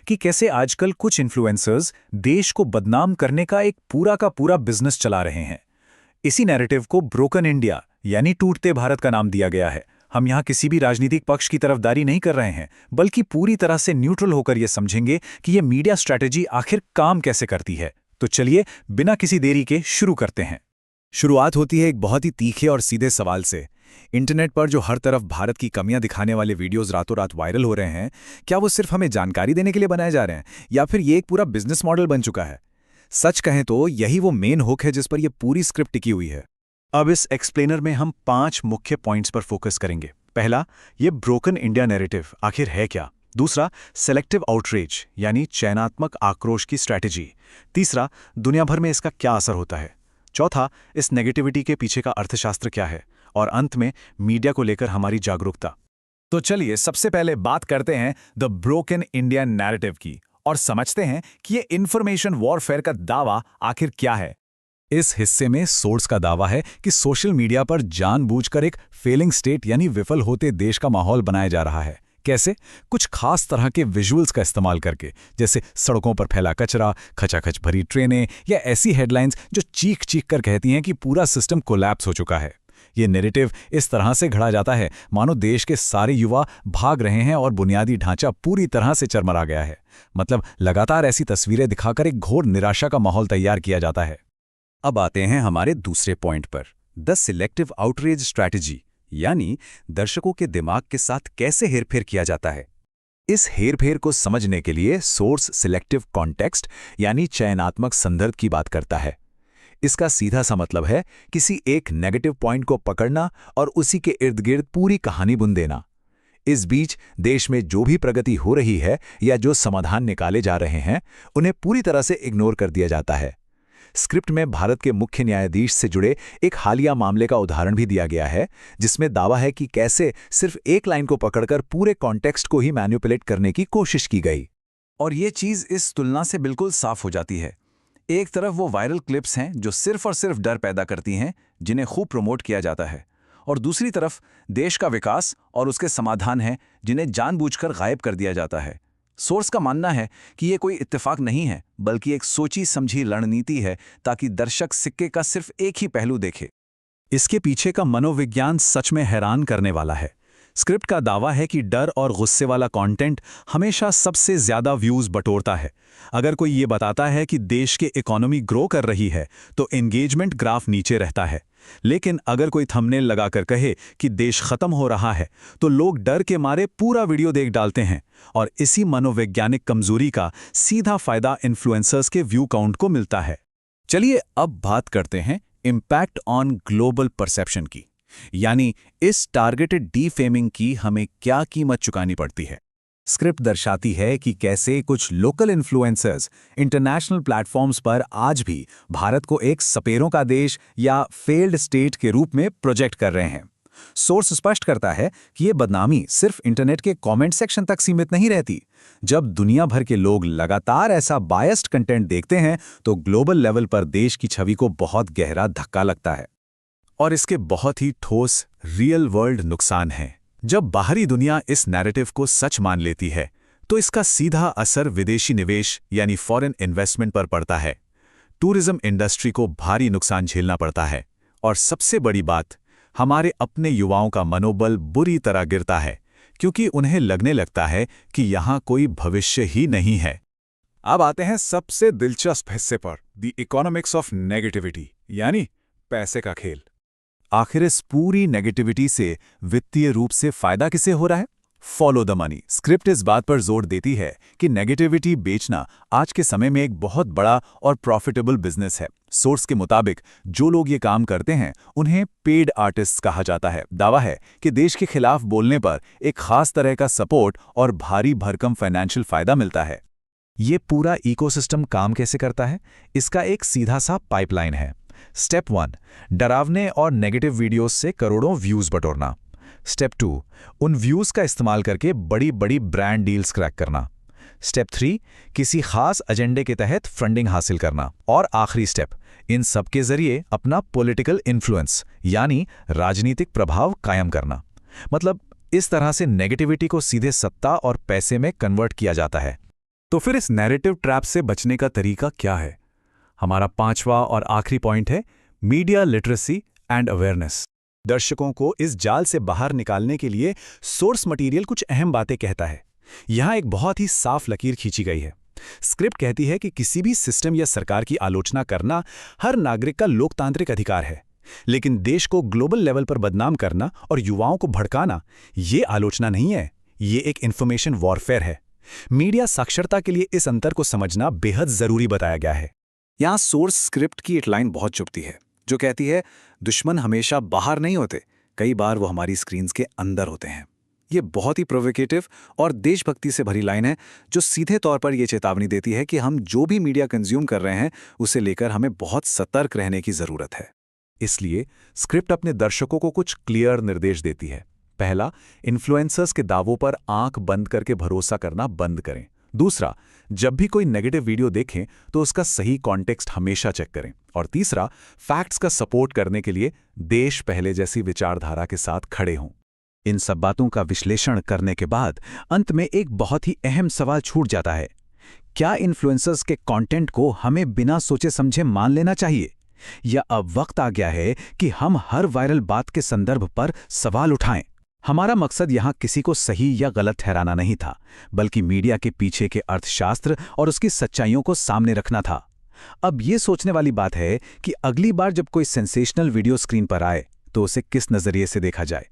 कि कैसे आजकल कुछ इन्फ्लुएंसर्स देश को बदनाम करने का एक पूरा का पूरा बिजनेस चला रहे हैं। इसी नैरेटिव को ब्रोकन इंडिया यानी टूटते भारत का नाम दिया गया है। हम यहाँ किसी भी राजनीतिक पक्ष की तरफदारी नहीं कर रहे हैं, बल्कि पूरी तरह से न्यूट्रल होकर यह समझेंगे कि यह मीडिया स्ट्रैटेजी आखिर काम कैसे करती है। तो चलिए बिना किसी देरी के शुरू करते हैं। शुरुआत होती है एक बहुत ही तीखे और सीधे सवाल से। इंटरनेट पर जो हर तरफ भारत की कमियां दिखाने वाले वीडियोस रातों रात वायरल हो रहे हैं, क्या वो सिर्फ हमें जानकारी देने के लिए बनाए जा रहे हैं या फिर ये एक पूरा बिजनेस मॉडल बन चुका है? सच कहें तो यही वो मेन हुक है जिस पर यह पूरी स्क्रिप्ट टिकी हुई है। अब इस एक्सप्लेनर में हम 5 मुख्य पॉइंट्स पर फोकस करेंगे। पहला, ये ब्रोकन इंडिया नैरेटिव आखिर है क्या। दूसरा, सेलेक्टिव आउटरीच यानी चयनात्मक आक्रोश की स्ट्रैटेजी। तीसरा, दुनिया भर में इसका क्या असर होता है। चौथा, इस नेगेटिविटी के पीछे का अर्थशास्त्र क्या है। और अंत में मीडिया को लेकर हमारी जागरूकता। तो चलिए सबसे पहले बात करते हैं द ब्रोकन इंडिया नैरेटिव की और समझते हैं कि ये इंफॉर्मेशन वॉरफेयर का दावा आखिर क्या है। इस हिस्से में सोर्स का दावा है कि सोशल मीडिया पर जानबूझकर एक फेलिंग स्टेट यानी विफल होते देश का माहौल बनाया जा रहा है। कैसे? कुछ खास तरह के विजुअल्स का इस्तेमाल करके, जैसे सड़कों पर फैला कचरा, खचाखच भरी ट्रेनें या ऐसी हेडलाइंस जो चीख चीख कर कहती हैं कि पूरा सिस्टम कोलैप्स हो चुका है। ये नैरेटिव इस तरह से घड़ा जाता है मानो देश के सारे युवा भाग रहे हैं और बुनियादी ढांचा पूरी तरह से चरमरा गया है। मतलब लगातार ऐसी तस्वीरें दिखाकर एक घोर निराशा का माहौल तैयार किया जाता है। अब आते हैं हमारे दूसरे पॉइंट पर, द सिलेक्टिव आउटरीच स्ट्रैटेजी, यानी दर्शकों के दिमाग के साथ कैसे हेरफेर किया जाता है। इस हेरफेर को समझने के लिए सोर्स सिलेक्टिव कॉन्टेक्स्ट यानी चयनात्मक संदर्भ की बात करता है। इसका सीधा सा मतलब है किसी एक नेगेटिव पॉइंट को पकड़ना और उसी के इर्द गिर्द पूरी कहानी बुन देना। इस बीच देश में जो भी प्रगति हो रही है या जो समाधान निकाले जा रहे हैं, उन्हें पूरी तरह से इग्नोर कर दिया जाता है। स्क्रिप्ट में भारत के मुख्य न्यायाधीश से जुड़े एक हालिया मामले का उदाहरण भी दिया गया है, जिसमें दावा है कि कैसे सिर्फ एक लाइन को पकड़कर पूरे कॉन्टेक्स्ट को ही मैनिपुलेट करने की कोशिश की गई। और ये चीज़ इस तुलना से बिल्कुल साफ हो जाती है। एक तरफ वो वायरल क्लिप्स हैं जो सिर्फ और सिर्फ डर पैदा करती हैं, जिन्हें खूब प्रमोट किया जाता है, और दूसरी तरफ देश का विकास और उसके समाधान हैं जिन्हें जानबूझकर गायब कर दिया जाता है। सोर्स का मानना है कि ये कोई इत्तेफाक नहीं है, बल्कि एक सोची समझी रणनीति है ताकि दर्शक सिक्के का सिर्फ एक ही पहलू देखे। इसके पीछे का मनोविज्ञान सच में हैरान करने वाला है। स्क्रिप्ट का दावा है कि डर और गुस्से वाला कंटेंट हमेशा सबसे ज्यादा व्यूज बटोरता है। अगर कोई ये बताता है कि देश की इकोनॉमी ग्रो कर रही है, तो एंगेजमेंट ग्राफ नीचे रहता है। लेकिन अगर कोई थंबनेल लगाकर कहे कि देश खत्म हो रहा है, तो लोग डर के मारे पूरा वीडियो देख डालते हैं। और इसी मनोवैज्ञानिक कमजोरी का सीधा फायदा इन्फ्लुएंसर्स के व्यू काउंट को मिलता है। चलिए अब बात करते हैं इम्पैक्ट ऑन ग्लोबल परसेप्शन की, यानी इस टारगेटेड डीफेमिंग की हमें क्या कीमत चुकानी पड़ती है। स्क्रिप्ट दर्शाती है कि कैसे कुछ लोकल इन्फ्लुएंसर्स इंटरनेशनल प्लेटफॉर्म्स पर आज भी भारत को एक सपेरों का देश या फेल्ड स्टेट के रूप में प्रोजेक्ट कर रहे हैं। सोर्स स्पष्ट करता है कि ये बदनामी सिर्फ इंटरनेट के कमेंट सेक्शन तक सीमित नहीं रहती। जब दुनिया भर के लोग लगातार ऐसा बायस्ड कंटेंट देखते हैं, तो ग्लोबल लेवल पर देश की छवि को बहुत गहरा धक्का लगता है। और इसके बहुत ही ठोस रियल वर्ल्ड नुकसान हैं। जब बाहरी दुनिया इस नैरेटिव को सच मान लेती है, तो इसका सीधा असर विदेशी निवेश यानी फॉरेन इन्वेस्टमेंट पर पड़ता है। टूरिज्म इंडस्ट्री को भारी नुकसान झेलना पड़ता है। और सबसे बड़ी बात, हमारे अपने युवाओं का मनोबल बुरी तरह गिरता है, क्योंकि उन्हें लगने लगता है कि यहाँ कोई भविष्य ही नहीं है। अब आते हैं सबसे दिलचस्प हिस्से पर, द इकोनॉमिक्स ऑफ नेगेटिविटी, यानी पैसे का खेल। आखिर इस पूरी नेगेटिविटी से वित्तीय रूप से फायदा किसे हो रहा है? Follow the money. स्क्रिप्ट इस बात पर जोर देती है कि नेगेटिविटी बेचना आज के समय में एक बहुत बड़ा और प्रॉफिटेबल बिजनेस है। सोर्स के मुताबिक जो लोग ये काम करते हैं, उन्हें पेड आर्टिस्ट कहा जाता है। दावा है कि देश के खिलाफ बोलने पर एक खास तरह का सपोर्ट और भारी भरकम फाइनेंशियल फायदा मिलता है। ये पूरा इकोसिस्टम काम कैसे करता है? इसका एक सीधा सा पाइपलाइन है। स्टेप 1, डरावने और नेगेटिव वीडियोस से करोड़ों व्यूज बटोरना। स्टेप 2, उन व्यूज का इस्तेमाल करके बड़ी बड़ी ब्रांड डील्स क्रैक करना। स्टेप 3, किसी खास एजेंडे के तहत फंडिंग हासिल करना। और आखिरी स्टेप, इन सब के जरिए अपना पॉलिटिकल इन्फ्लुएंस यानी राजनीतिक प्रभाव कायम करना। मतलब इस तरह से नेगेटिविटी को सीधे सत्ता और पैसे में कन्वर्ट किया जाता है। तो फिर इस नैरेटिव ट्रैप से बचने का तरीका क्या है? हमारा पांचवा और आखिरी पॉइंट है मीडिया लिटरेसी एंड अवेयरनेस। दर्शकों को इस जाल से बाहर निकालने के लिए सोर्स मटेरियल कुछ अहम बातें कहता है। यहां एक बहुत ही साफ लकीर खींची गई है। स्क्रिप्ट कहती है कि किसी भी सिस्टम या सरकार की आलोचना करना हर नागरिक का लोकतांत्रिक अधिकार है, लेकिन देश को ग्लोबल लेवल पर बदनाम करना और युवाओं को भड़काना ये आलोचना नहीं है, ये एक इंफॉर्मेशन वॉरफेयर है। मीडिया साक्षरता के लिए इस अंतर को समझना बेहद जरूरी बताया गया है। यहाँ सोर्स स्क्रिप्ट की एक लाइन बहुत चुभती है जो कहती है दुश्मन हमेशा बाहर नहीं होते, कई बार वो हमारी स्क्रीन्स के अंदर होते हैं। ये बहुत ही प्रोवोकेटिव और देशभक्ति से भरी लाइन है जो सीधे तौर पर यह चेतावनी देती है कि हम जो भी मीडिया कंज्यूम कर रहे हैं उसे लेकर हमें बहुत सतर्क रहने की जरूरत है। इसलिए स्क्रिप्ट अपने दर्शकों को कुछ क्लियर निर्देश देती है। पहला, इन्फ्लुएंसर्स के दावों पर आंख बंद करके भरोसा करना बंद करें। दूसरा, जब भी कोई नेगेटिव वीडियो देखें तो उसका सही कॉन्टेक्स्ट हमेशा चेक करें। और तीसरा, फैक्ट्स का सपोर्ट करने के लिए देश पहले जैसी विचारधारा के साथ खड़े हों। इन सब बातों का विश्लेषण करने के बाद अंत में एक बहुत ही अहम सवाल छूट जाता है। क्या इन्फ्लुएंसर्स के कंटेंट को हमें बिना सोचे समझे मान लेना चाहिए, या अब वक्त आ गया है कि हम हर वायरल बात के संदर्भ पर सवाल उठाएं? हमारा मकसद यहां किसी को सही या गलत ठहराना नहीं था, बल्कि मीडिया के पीछे के अर्थशास्त्र और उसकी सच्चाइयों को सामने रखना था। अब ये सोचने वाली बात है कि अगली बार जब कोई सेंसेशनल वीडियो स्क्रीन पर आए तो उसे किस नजरिए से देखा जाए।